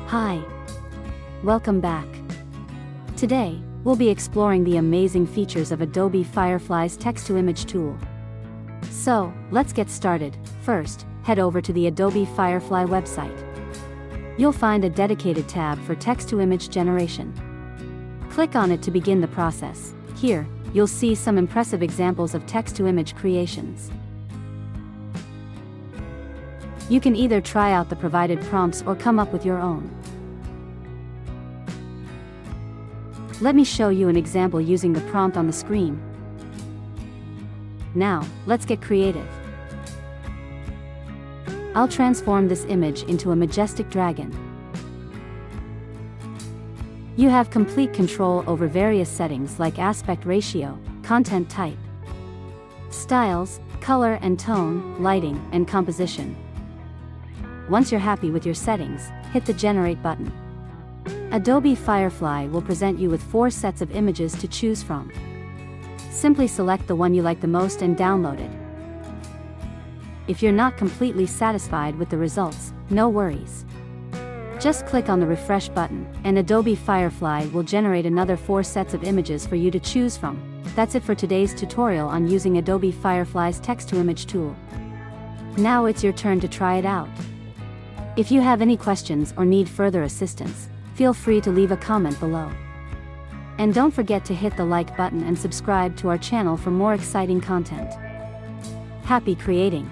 Hi. Welcome back. Today, we'll be exploring the amazing features of Adobe Firefly's text-to-image tool. So, let's get started. First, head over to the Adobe Firefly website. You'll find a dedicated tab for text-to-image generation. Click on it to begin the process. Here, you'll see some impressive examples of text-to-image creations. You can either try out the provided prompts or come up with your own. Let me show you an example using the prompt on the screen. Now, let's get creative. I'll transform this image into a majestic dragon. You have complete control over various settings like aspect ratio, content type, styles, color and tone, lighting, and composition. Once you're happy with your settings, hit the Generate button. Adobe Firefly will present you with 4 sets of images to choose from. Simply select the one you like the most and download it. If you're not completely satisfied with the results, no worries. Just click on the Refresh button, and Adobe Firefly will generate another 4 sets of images for you to choose from. That's it for today's tutorial on using Adobe Firefly's text-to-image tool. Now it's your turn to try it out. If you have any questions or need further assistance, feel free to leave a comment below. And don't forget to hit the like button and subscribe to our channel for more exciting content. Happy creating!